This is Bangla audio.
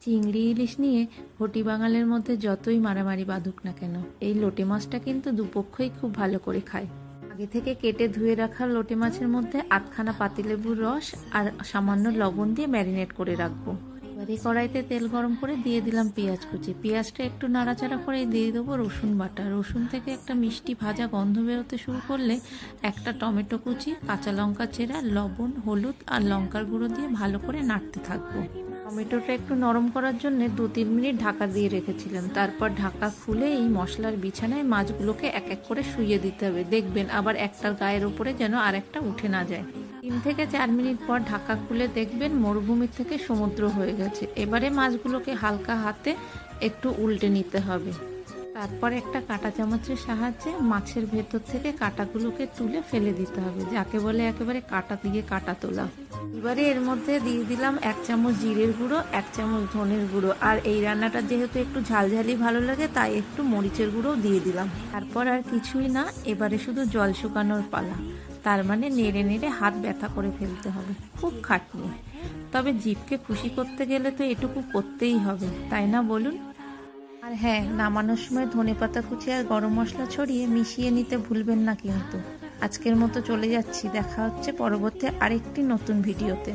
চিংড়ি ইলিশ নিয়ে ঘটি বাঙালের মধ্যে যতই মারামারি বাঁধুক না কেন, এই লোটে মাছটা কিন্তু দুপক্ষই খুব ভালো করে খায়। আগে থেকে কেটে ধুয়ে রাখা লোটে মাছের মধ্যে আধখানা পাতিলেবুর রস আর সামান্য লবণ দিয়ে ম্যারিনেট করে রাখবো। এবারে কড়াইতে তেল গরম করে দিয়ে দিলাম পেঁয়াজ কুচি। পেঁয়াজটা একটু নাড়াচাড়া করে দিয়ে দেবো রসুন বাটা। রসুন থেকে একটা মিষ্টি ভাজা গন্ধ বেরোতে শুরু করলে একটা টমেটো কুচি, কাঁচা লঙ্কা চেরা, লবণ, হলুদ আর লঙ্কার গুঁড়ো দিয়ে ভালো করে নাড়তে থাকবো। টমেটোটা একটু নরম করার জন্য 2-3 মিনিট ঢাকা দিয়ে রেখেছিলাম। তারপর ঢাকা খুলে এই মশলার বিছানায় মাছগুলোকে এক এক করে শুইয়ে দিতে হবে। দেখবেন আবার একটার গায়ের উপরে যেন আর একটা উঠে না যায়। 3 থেকে 4 মিনিট পর ঢাকা খুলে দেখবেন মরুভূমির থেকে সমুদ্র হয়ে গেছে। এবারে মাছগুলোকে হালকা হাতে একটু উল্টে নিতে হবে। তারপর একটা কাঁটা চামচের সাহায্যে মাছের ভেতর থেকে কাঁটাগুলোকে তুলে ফেলে দিতে হবে, যাকে বলে একেবারে কাঁটা দিয়ে কাঁটা তোলা। এবারে এর মধ্যে দিয়ে দিলাম 1 চামচ জিরের গুঁড়ো, 1 চামচ ধনের গুঁড়ো, আর এই রান্নাটা যেহেতু একটু ঝালঝালি ভালো লাগে তাই একটু মরিচের গুঁড়োও দিয়ে দিলাম। তারপর আর কিছুই না, এবারে শুধু জল শুকানোর পালা। তার মানে নেড়ে নেড়ে হাত ব্যথা করে ফেলতে হবে, খুব খাটনি। তবে জিভকে খুশি করতে গেলে তো এটুকু করতেই হবে, তাই না বলুন? আর হ্যাঁ, নামানোর সময় ধনেপাতা কুচি আর গরম মশলা ছড়িয়ে মিশিয়ে নিতে ভুলবেন না কিন্তু। আজকের মতো চলে যাচ্ছি, দেখা হচ্ছে পরবর্তী আরেকটি নতুন ভিডিওতে।